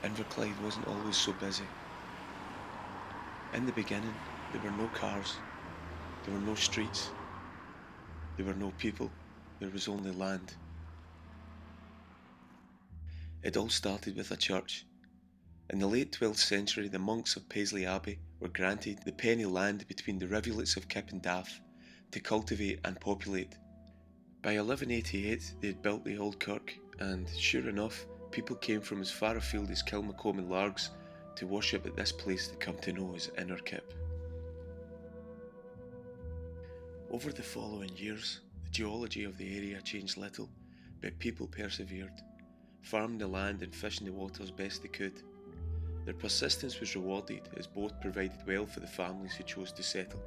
Inverclyde wasn't always so busy. In the beginning, there were no cars, there were no streets, there were no people, there was only land. It all started with a church. In the late 12th century, the monks of Paisley Abbey were granted the penny land between the rivulets of Kip and Daff to cultivate and populate. By 1188, they had built the old kirk, and sure enough, people came from as far afield as Kilmacombe and Largs to worship at this place they come to know as Inner Kip. Over the following years, the geology of the area changed little, but people persevered, farming the land and fishing the waters best they could. Their persistence was rewarded as both provided well for the families who chose to settle.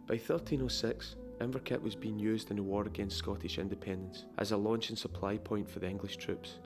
By 1306, Inverkip was being used in the war against Scottish independence as a launch and supply point for the English troops.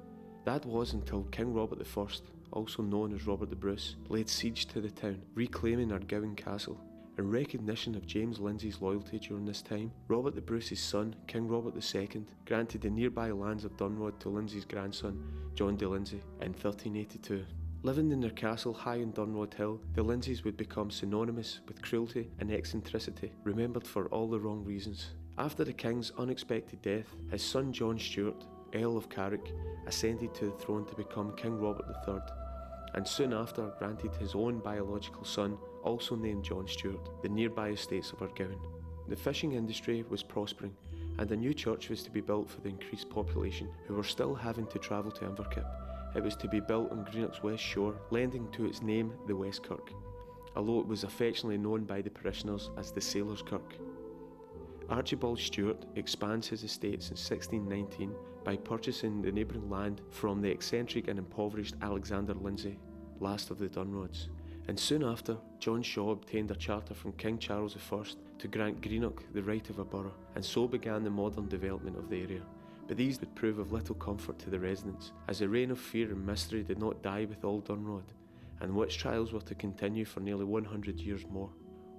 That was until King Robert I, also known as Robert the Bruce, laid siege to the town, reclaiming Ardgowan Castle. In recognition of James Lindsay's loyalty during this time, Robert the Bruce's son, King Robert II, granted the nearby lands of Dunrod to Lindsay's grandson, John de Lindsay, in 1382. Living in their castle high on Dunrod Hill, the Lindsays would become synonymous with cruelty and eccentricity, remembered for all the wrong reasons. After the king's unexpected death, his son John Stuart, Earl of Carrick, ascended to the throne to become King Robert III, and soon after granted his own biological son, also named John Stuart, the nearby estates of Ardgowan. The fishing industry was prospering, and a new church was to be built for the increased population who were still having to travel to Inverkip. It was to be built on Greenock's west shore, lending to its name the West Kirk, although it was affectionately known by the parishioners as the Sailor's Kirk. Archibald Stuart expands his estates in 1619 by purchasing the neighbouring land from the eccentric and impoverished Alexander Lindsay, last of the Dunrods. And soon after, John Shaw obtained a charter from King Charles I to grant Greenock the right of a borough, and so began the modern development of the area. But these would prove of little comfort to the residents, as the reign of fear and mystery did not die with all Dunrod, and witch trials were to continue for nearly 100 years more.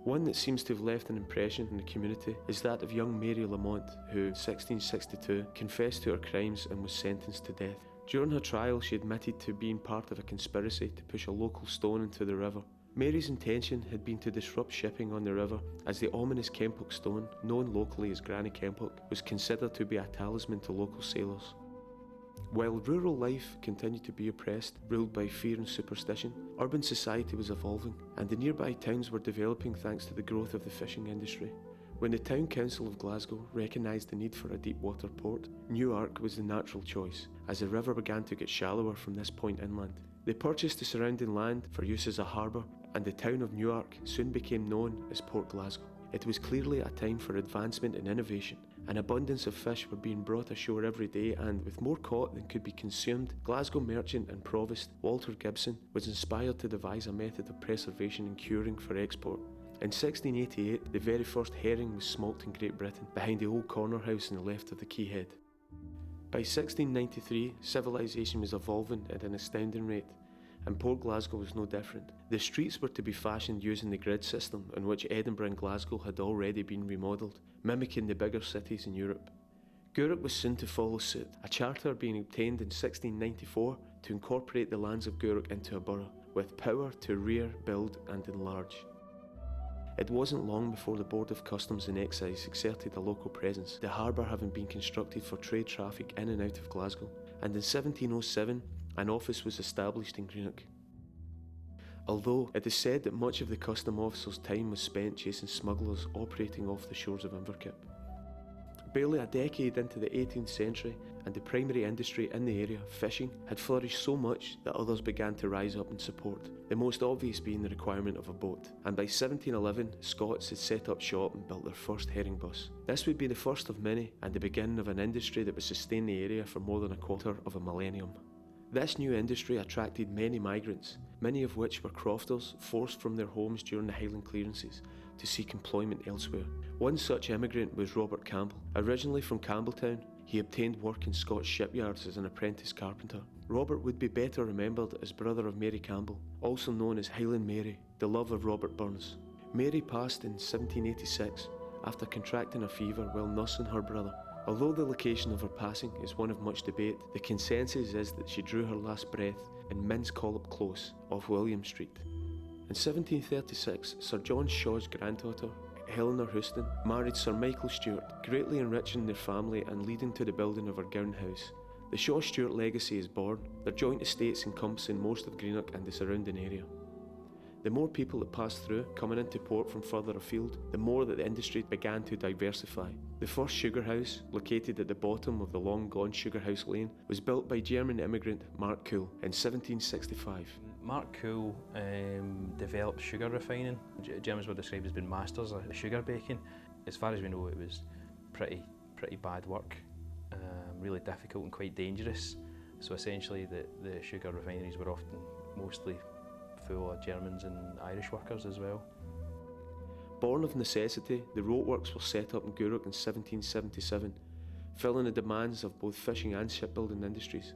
One that seems to have left an impression in the community is that of young Mary Lamont, who, in 1662, confessed to her crimes and was sentenced to death. During her trial, she admitted to being part of a conspiracy to push a local stone into the river. Mary's intention had been to disrupt shipping on the river, as the ominous Kemphook stone, known locally as Granny Kemphook, was considered to be a talisman to local sailors. While rural life continued to be oppressed, ruled by fear and superstition, urban society was evolving, and the nearby towns were developing thanks to the growth of the fishing industry. When the Town Council of Glasgow recognised the need for a deep water port, Newark was the natural choice, as the river began to get shallower from this point inland. They purchased the surrounding land for use as a harbour, and the town of Newark soon became known as Port Glasgow. It was clearly a time for advancement and innovation. An abundance of fish were being brought ashore every day, and with more caught than could be consumed, Glasgow merchant and provost Walter Gibson was inspired to devise a method of preservation and curing for export. In 1688, the very first herring was smoked in Great Britain, behind the old corner house on the left of the quayhead. By 1693, civilization was evolving at an astounding rate, and Port Glasgow was no different. The streets were to be fashioned using the grid system on which Edinburgh and Glasgow had already been remodelled, mimicking the bigger cities in Europe. Gourock was soon to follow suit, a charter being obtained in 1694 to incorporate the lands of Gourock into a borough, with power to rear, build and enlarge. It wasn't long before the Board of Customs and Excise exerted a local presence, the harbour having been constructed for trade traffic in and out of Glasgow, and in 1707 an office was established in Greenock. Although it is said that much of the custom officer's time was spent chasing smugglers operating off the shores of Inverkip. Barely a decade into the 18th century, and the primary industry in the area, fishing, had flourished so much that others began to rise up in support, the most obvious being the requirement of a boat. And by 1711, Scots had set up shop and built their first herring bus. This would be the first of many, and the beginning of an industry that would sustain the area for more than a quarter of a millennium. This new industry attracted many migrants, many of which were crofters forced from their homes during the Highland clearances to seek employment elsewhere. One such immigrant was Robert Campbell. Originally from Campbelltown, he obtained work in Scots shipyards as an apprentice carpenter. Robert would be better remembered as brother of Mary Campbell, also known as Highland Mary, the love of Robert Burns. Mary passed in 1786 after contracting a fever while nursing her brother. Although the location of her passing is one of much debate, the consensus is that she drew her last breath in Min's Collop Close off William Street. In 1736, Sir John Shaw's granddaughter, Eleanor Houston, married Sir Michael Stuart, greatly enriching their family and leading to the building of her Gown House. The Shaw-Stuart legacy is born, their joint estates encompassing most of Greenock and the surrounding area. The more people that passed through, coming into port from further afield, the more that the industry began to diversify. The first sugar house, located at the bottom of the long-gone Sugar House Lane, was built by German immigrant Mark Cool in 1765. Mark Cool developed sugar refining. Germans were described as being masters of sugar baking. As far as we know, it was pretty bad work, really difficult and quite dangerous. So essentially the sugar refineries were often mostly full of Germans and Irish workers as well. Born of necessity, the rope works were set up in Gourock in 1777, filling the demands of both fishing and shipbuilding industries.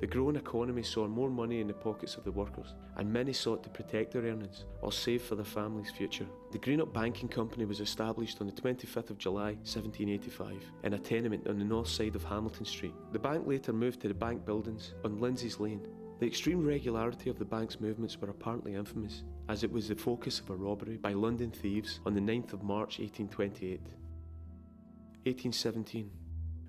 The growing economy saw more money in the pockets of the workers, and many sought to protect their earnings or save for their family's future. The Greenock Banking Company was established on the 25th of July 1785 in a tenement on the north side of Hamilton Street. The bank later moved to the bank buildings on Lindsay's Lane. The extreme regularity of the bank's movements were apparently infamous, as it was the focus of a robbery by London thieves on the 9th of March 1828. 1817.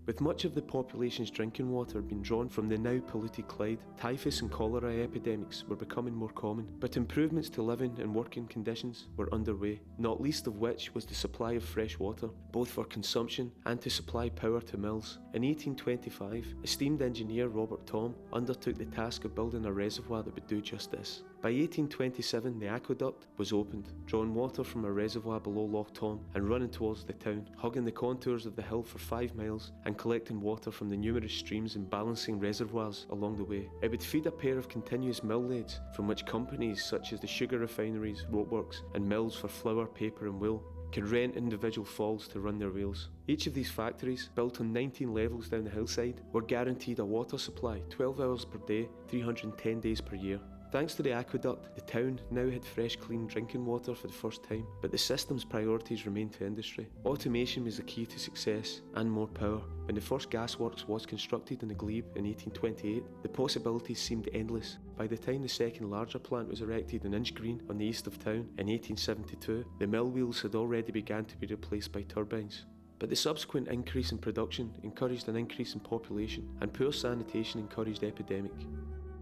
With much of the population's drinking water being drawn from the now polluted Clyde, typhus and cholera epidemics were becoming more common, but improvements to living and working conditions were underway, not least of which was the supply of fresh water, both for consumption and to supply power to mills. In 1825, esteemed engineer Robert Thom undertook the task of building a reservoir that would do just this. By 1827, the aqueduct was opened, drawing water from a reservoir below Loch Tom and running towards the town, hugging the contours of the hill for 5 miles and collecting water from the numerous streams and balancing reservoirs along the way. It would feed a pair of continuous mill lades from which companies such as the sugar refineries, ropeworks and mills for flour, paper and wool could rent individual falls to run their wheels. Each of these factories, built on 19 levels down the hillside, were guaranteed a water supply 12 hours per day, 310 days per year. Thanks to the aqueduct, the town now had fresh, clean drinking water for the first time, but the system's priorities remained to industry. Automation was the key to success, and more power. When the first gasworks was constructed in the Glebe in 1828, the possibilities seemed endless. By the time the second larger plant was erected in Inchgreen on the east of town in 1872, the mill wheels had already begun to be replaced by turbines. But the subsequent increase in production encouraged an increase in population, and poor sanitation encouraged epidemic.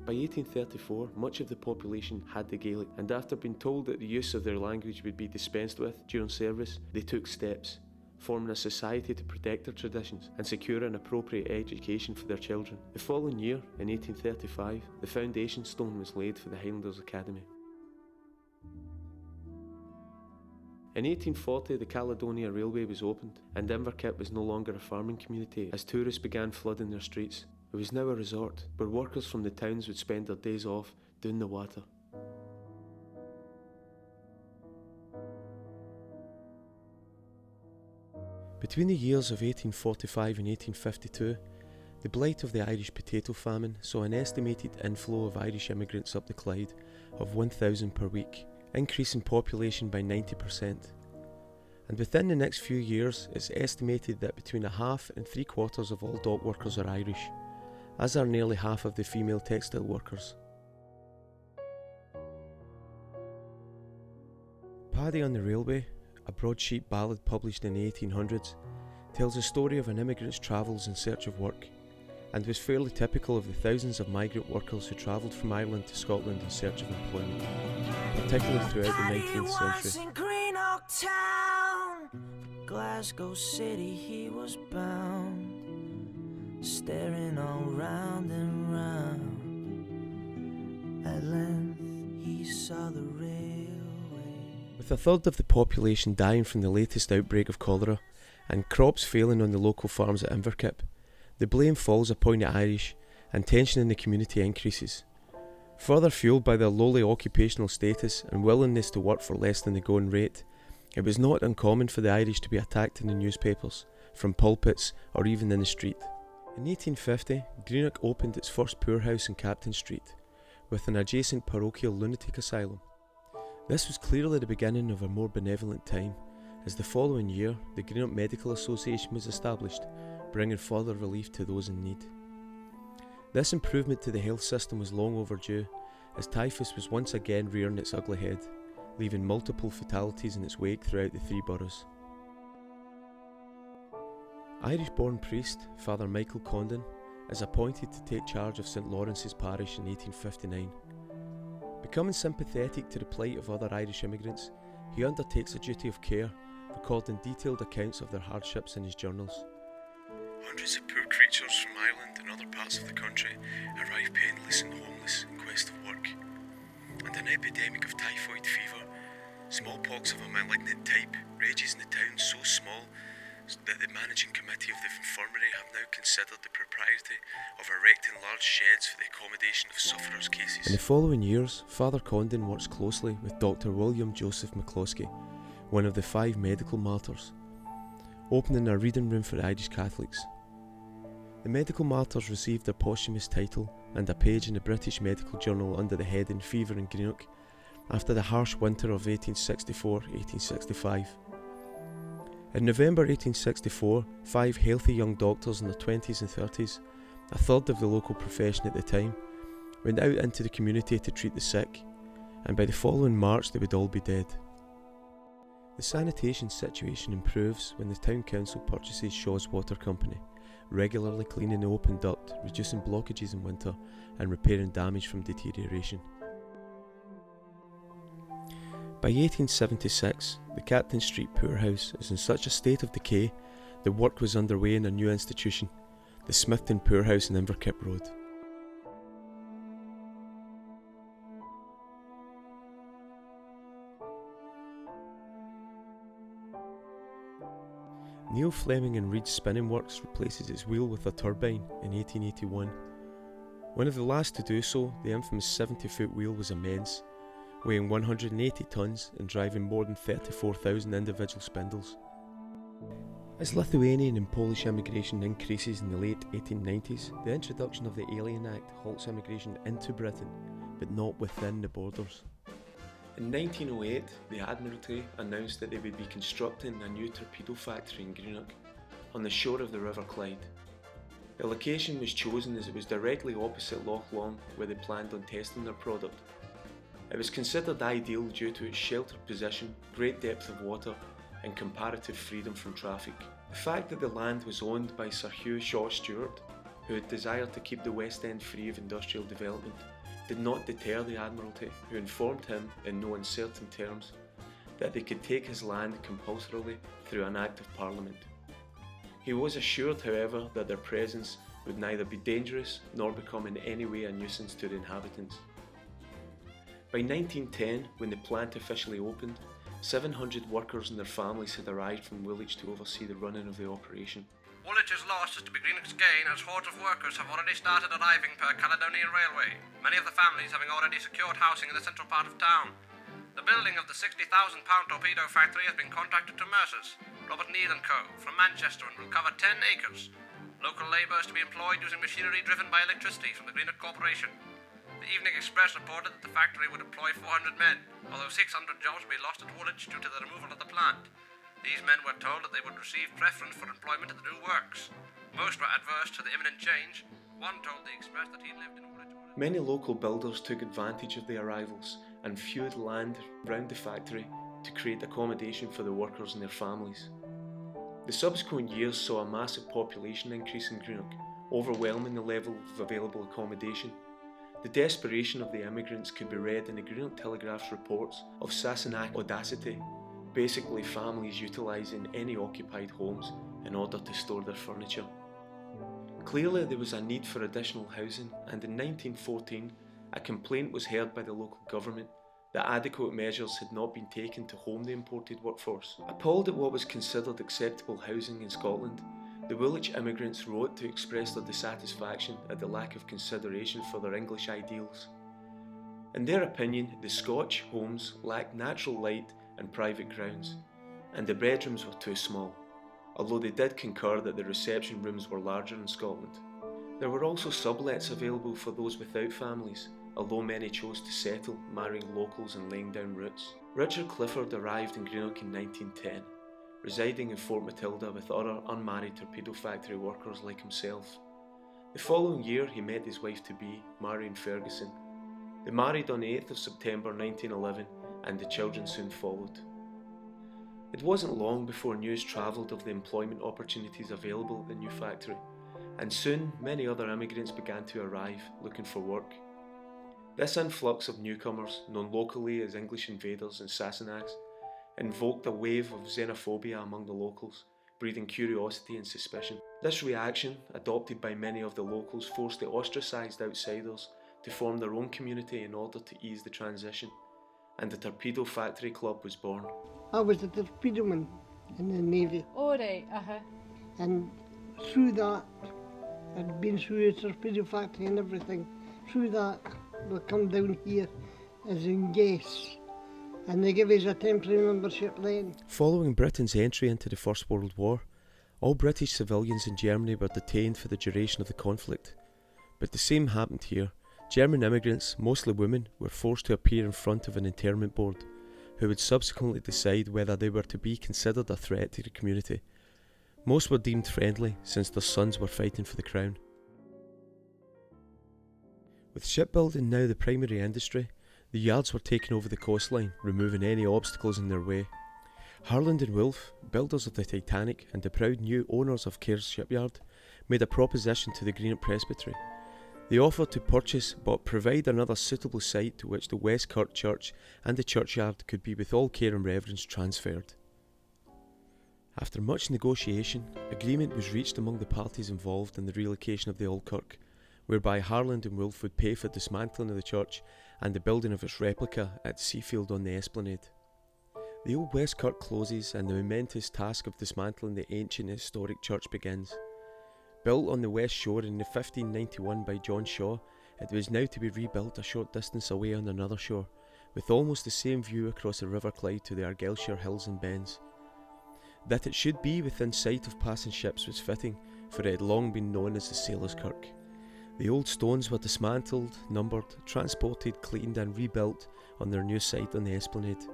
By 1834, much of the population had the Gaelic, and after being told that the use of their language would be dispensed with during service, they took steps, forming a society to protect their traditions and secure an appropriate education for their children. The following year, in 1835, the foundation stone was laid for the Highlanders Academy. In 1840, the Caledonia Railway was opened, and Inverclyde was no longer a farming community as tourists began flooding their streets. It was now a resort where workers from the towns would spend their days off doing the water. Between the years of 1845 and 1852, the blight of the Irish potato famine saw an estimated inflow of Irish immigrants up the Clyde of 1,000 per week, increasing population by 90%. And within the next few years, it's estimated that between a half and 3/4 of all dock workers are Irish, as are nearly half of the female textile workers. Paddy on the Railway, a broadsheet ballad published in the 1800s, tells the story of an immigrant's travels in search of work, and was fairly typical of the thousands of migrant workers who travelled from Ireland to Scotland in search of employment, particularly throughout the 19th century. Glasgow City he was bound, staring all round and round. At length he saw the railway. With a third of the population dying from the latest outbreak of cholera, and crops failing on the local farms at Inverclyde, the blame falls upon the Irish, and tension in the community increases. Further fuelled by their lowly occupational status and willingness to work for less than the going rate, it was not uncommon for the Irish to be attacked in the newspapers, from pulpits or even in the street. In 1850, Greenock opened its first poorhouse in Captain Street, with an adjacent parochial lunatic asylum. This was clearly the beginning of a more benevolent time, as the following year the Greenock Medical Association was established, bringing further relief to those in need. This improvement to the health system was long overdue, as typhus was once again rearing its ugly head, leaving multiple fatalities in its wake throughout the three boroughs. Irish-born priest Father Michael Condon is appointed to take charge of St Lawrence's parish in 1859. Becoming sympathetic to the plight of other Irish immigrants, he undertakes a duty of care, recording detailed accounts of their hardships in his journals. Hundreds of poor creatures from Ireland and other parts of the country arrive penniless and homeless in quest of work, and an epidemic of typhoid fever, smallpox of a malignant type, rages in the town so small that the managing committee of the infirmary have now considered the propriety of erecting large sheds for the accommodation of sufferers' cases. In the following years, Father Condon works closely with Dr. William Joseph MacLoskey, one of the 5 medical martyrs, opening a reading room for Irish Catholics. The medical martyrs received their posthumous title and a page in the British Medical Journal under the heading Fever in Greenock after the harsh winter of 1864-1865. In November 1864, 5 healthy young doctors in their 20s and 30s, a third of the local profession at the time, went out into the community to treat the sick, and by the following March they would all be dead. The sanitation situation improves when the town council purchases Shaw's Water Company, regularly cleaning the open duct, reducing blockages in winter and repairing damage from deterioration. By 1876, the Captain Street Poorhouse is in such a state of decay that work was underway in a new institution, the Smithton Poorhouse in Inverclyde Road. Neil Fleming and Reed's Spinning Works replaces its wheel with a turbine in 1881. One of the last to do so, the infamous 70-foot wheel was immense, weighing 180 tonnes and driving more than 34,000 individual spindles. As Lithuanian and Polish immigration increases in the late 1890s, the introduction of the Alien Act halts immigration into Britain, but not within the borders. In 1908, the Admiralty announced that they would be constructing a new torpedo factory in Greenock, on the shore of the River Clyde. The location was chosen as it was directly opposite Loch Long, where they planned on testing their product. It was considered ideal due to its sheltered position, great depth of water, and comparative freedom from traffic. The fact that the land was owned by Sir Hugh Shaw Stewart, who had desired to keep the West End free of industrial development, did not deter the Admiralty, who informed him, in no uncertain terms, that they could take his land compulsorily through an Act of Parliament. He was assured, however, that their presence would neither be dangerous nor become in any way a nuisance to the inhabitants. By 1910, when the plant officially opened, 700 workers and their families had arrived from Woolwich to oversee the running of the operation. Woolwich's loss is to be Greenock's gain, as hordes of workers have already started arriving per Caledonian Railway, many of the families having already secured housing in the central part of town. The building of the £60,000 torpedo factory has been contracted to Mercer's, Robert Neal & Co., from Manchester, and will cover 10 acres. Local labour is to be employed using machinery driven by electricity from the Greenock Corporation. The Evening Express reported that the factory would employ 400 men, although 600 jobs will be lost at Woolwich due to the removal of the plant. These men were told that they would receive preference for employment at the new works. Most were adverse to the imminent change. One told the Express that he lived in Woolwich. Many local builders took advantage of the arrivals and viewed land round the factory to create accommodation for the workers and their families. The subsequent years saw a massive population increase in Greenock, overwhelming the level of available accommodation. The desperation of the immigrants could be read in the Greenock Telegraph's reports of Sassenach audacity, basically families utilising any occupied homes in order to store their furniture. Clearly there was a need for additional housing, and in 1914 a complaint was heard by the local government that adequate measures had not been taken to home the imported workforce. Appalled at what was considered acceptable housing in Scotland, the Woolwich immigrants wrote to express their dissatisfaction at the lack of consideration for their English ideals. In their opinion, the Scotch homes lacked natural light and private grounds, and the bedrooms were too small, although they did concur that the reception rooms were larger in Scotland. There were also sublets available for those without families, although many chose to settle, marrying locals and laying down roots. Richard Clifford arrived in Greenock in 1910, residing in Fort Matilda with other unmarried torpedo factory workers like himself. The following year he met his wife-to-be, Marion Ferguson. They married on the 8th of September 1911 and the children soon followed. It wasn't long before news travelled of the employment opportunities available at the new factory, and soon many other immigrants began to arrive looking for work. This influx of newcomers, known locally as English invaders and Sassenachs, invoked a wave of xenophobia among the locals, breeding curiosity and suspicion. This reaction, adopted by many of the locals, forced the ostracised outsiders to form their own community in order to ease the transition, and the Torpedo Factory Club was born. I was a torpedoman in the Navy. Oh, right, And through that, I'd been through a torpedo factory and everything. Through that, we come down here as in guests, and they give us a temporary membership then. Following Britain's entry into the First World War, all British civilians in Germany were detained for the duration of the conflict. But the same happened here. German immigrants, mostly women, were forced to appear in front of an internment board, who would subsequently decide whether they were to be considered a threat to the community. Most were deemed friendly, since their sons were fighting for the crown. With shipbuilding now the primary industry, the yards were taking over the coastline, removing any obstacles in their way. Harland and Wolff, builders of the Titanic and the proud new owners of Cairns Shipyard, made a proposition to the Greenock Presbytery. They offered to purchase but provide another suitable site to which the West Kirk Church and the churchyard could be with all care and reverence transferred. After much negotiation, agreement was reached among the parties involved in the relocation of the Old Kirk, whereby Harland and Wolff would pay for dismantling of the church and the building of its replica at Seafield on the Esplanade. The Old West Kirk closes and the momentous task of dismantling the ancient historic church begins. Built on the west shore in 1591 by John Shaw, it was now to be rebuilt a short distance away on another shore, with almost the same view across the River Clyde to the Argyllshire hills and bens. That it should be within sight of passing ships was fitting, for it had long been known as the Sailors' Kirk. The old stones were dismantled, numbered, transported, cleaned and rebuilt on their new site on the Esplanade.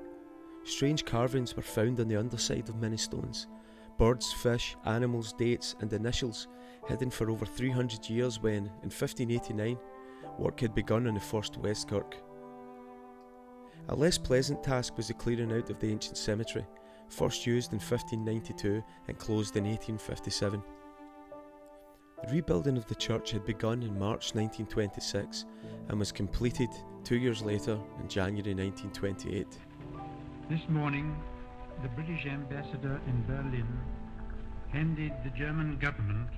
Strange carvings were found on the underside of many stones. Birds, fish, animals, dates and initials hidden for over 300 years when, in 1589, work had begun on the first West Kirk. A less pleasant task was the clearing out of the ancient cemetery, first used in 1592 and closed in 1857. The rebuilding of the church had begun in March 1926 and was completed 2 years later in January 1928. This morning, the British ambassador in Berlin handed the German government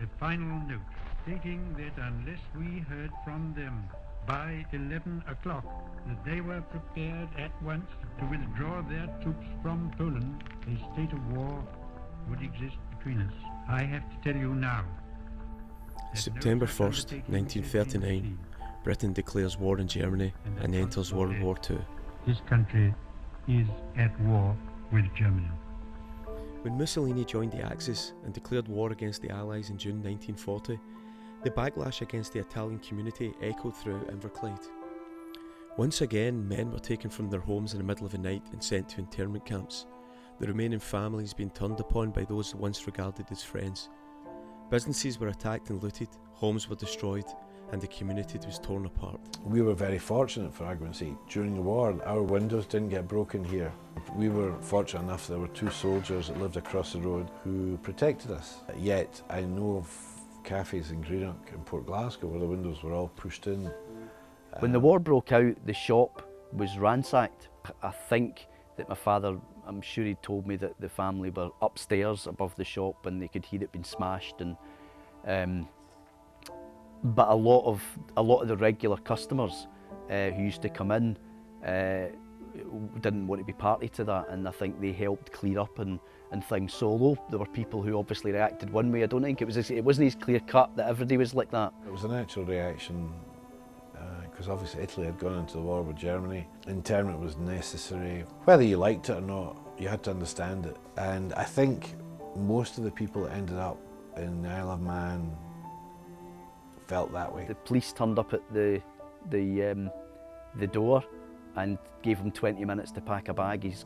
a final note stating that unless we heard from them by 11 o'clock, that they were prepared at once to withdraw their troops from Poland, a state of war would exist between us. I have to tell you now. September 1st, 1939, Britain declares war in Germany and enters World War II. This country is at war with Germany. When Mussolini joined the Axis and declared war against the Allies in June 1940, the backlash against the Italian community echoed through Inverclyde. Once again, men were taken from their homes in the middle of the night and sent to internment camps, the remaining families being turned upon by those once regarded as friends. Businesses were attacked and looted, homes were destroyed, and the community was torn apart. We were very fortunate, for argument's sake. During the war, our windows didn't get broken here. We were fortunate enough there were 2 soldiers that lived across the road who protected us. Yet I know of cafes in Greenock and Port Glasgow where the windows were all pushed in. When the war broke out, the shop was ransacked. I think that my father, I'm sure he told me that the family were upstairs above the shop and they could hear it being smashed. And but a lot of the regular customers who used to come in didn't want to be party to that, and I think they helped clear up and things. So although there were people who obviously reacted one way, I don't think it wasn't as clear cut that everybody was like that. It was a natural reaction because obviously Italy had gone into the war with Germany. Internment was necessary. Whether you liked it or not, you had to understand it. And I think most of the people that ended up in the Isle of Man felt that way. The police turned up at the door and gave him 20 minutes to pack a bag. His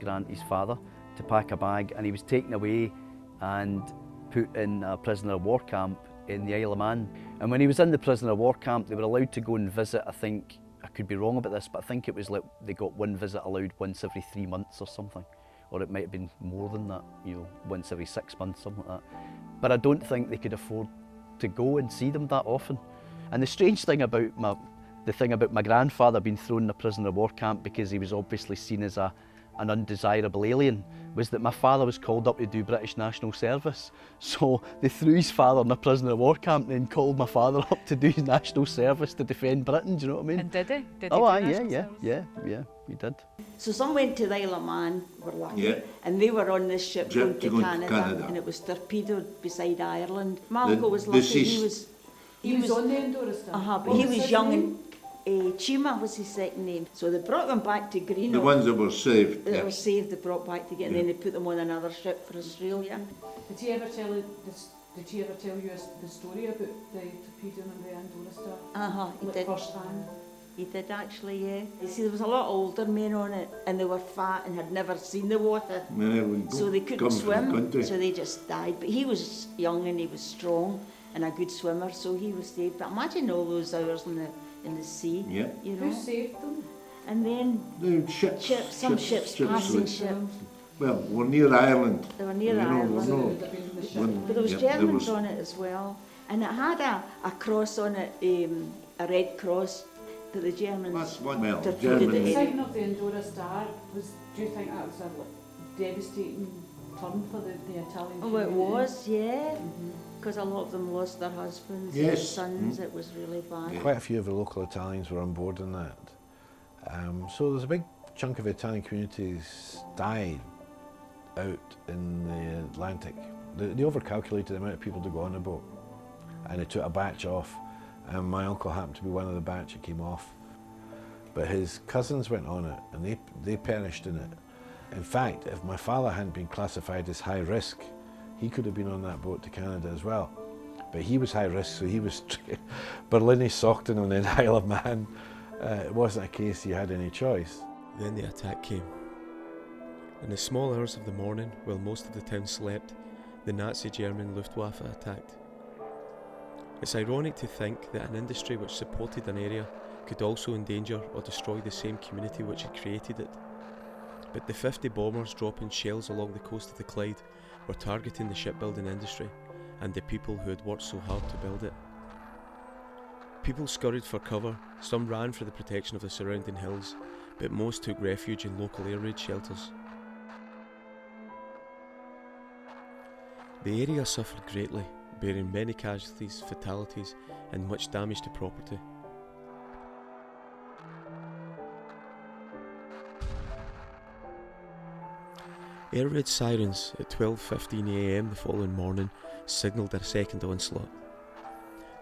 father to pack a bag, and he was taken away and put in a prisoner of war camp in the Isle of Man. And when he was in the prisoner of war camp, they were allowed to go and visit, I think, I could be wrong about this, but I think it was like they got one visit allowed once every 3 months or something. Or it might have been more than that, you know, once every 6 months, something like that. But I don't think they could afford to go and see them that often. And the strange thing about my grandfather being thrown in a prisoner of war camp because he was obviously seen as an undesirable alien was that my father was called up to do British National Service. So they threw his father in a prisoner of war camp and then called my father up to do National Service to defend Britain, do you know what I mean? And did he? Did he Oh, do aye, National yeah, Service? he did. So some went to the Isle of Man, were lucky, Yeah. and they were on this ship Ship going to going to Canada, Canada. and it was torpedoed beside Ireland. Malco was the lucky, deceased. he was on the Endora Star. but he was young and Chima was his second name. So they brought them back to Greenock. The ones that were saved. That Yeah. were saved, they brought back to get, and then they put them on another ship for Australia. Did he ever tell you this? Did he ever tell you the story about the torpedo and the Endora Star? He Like did. first hand? He did actually, yeah. You see, there was a lot of older men on it, and they were fat and had never seen the water. So they couldn't swim, so they just died. But he was young and he was strong and a good swimmer, so he was saved. But imagine all those hours in the sea, Yeah. you know. Who saved them? And then The ships. some ships, passing like- ships. Well, we're near Ireland. They were near You know, Ireland. we're So not- it would have been the ship. When- But there was yeah, there Germans was- on it as well, and it had a cross on it, a red cross, that the Germans That's one. Well, torpedoed Germans. The it. sighting of the Endora Star was. Do you think that was a devastating turn for the Italian? Oh, it community? was, yeah, because a lot of them lost their husbands, their Yes. sons. It was really bad. Quite a few of the local Italians were on board in that. So there's a big chunk of Italian communities died out in the Atlantic. They overcalculated the amount of people to go on the boat, and they took a batch off, and my uncle happened to be one of the batch that came off. But his cousins went on it, and they perished in it. In fact, if my father hadn't been classified as high risk, he could have been on that boat to Canada as well. But he was high risk, so he was Berlin Sochten on the Isle of Man. It wasn't a case he had any choice. Then the attack came. In the small hours of the morning, while most of the town slept, the Nazi German Luftwaffe attacked. It's ironic to think that an industry which supported an area could also endanger or destroy the same community which had created it. But the 50 bombers dropping shells along the coast of the Clyde were targeting the shipbuilding industry and the people who had worked so hard to build it. People scurried for cover, some ran for the protection of the surrounding hills, but most took refuge in local air raid shelters. The area suffered greatly, bearing many casualties, fatalities, and much damage to property. Air raid sirens at 12:15 AM the following morning signalled a second onslaught.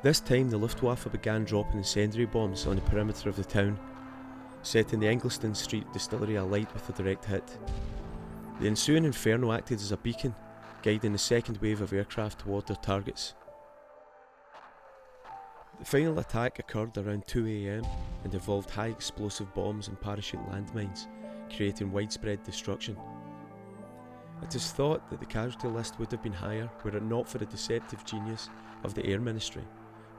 This time the Luftwaffe began dropping incendiary bombs on the perimeter of the town, setting the Ingliston Street distillery alight with a direct hit. The ensuing inferno acted as a beacon, guiding the second wave of aircraft toward their targets. The final attack occurred around 2 AM and involved high explosive bombs and parachute landmines, creating widespread destruction. It is thought that the casualty list would have been higher were it not for the deceptive genius of the Air Ministry,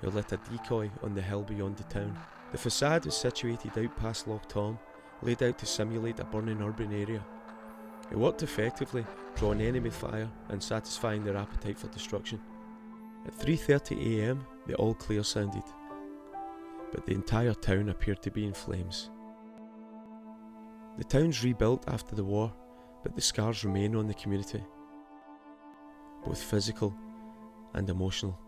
who lit a decoy on the hill beyond the town. The facade was situated out past Loch Tom, laid out to simulate a burning urban area. It worked effectively, drawing enemy fire and satisfying their appetite for destruction. At 3:30 AM, the all clear sounded, but the entire town appeared to be in flames. The town's rebuilt after the war, but the scars remain on the community, both physical and emotional.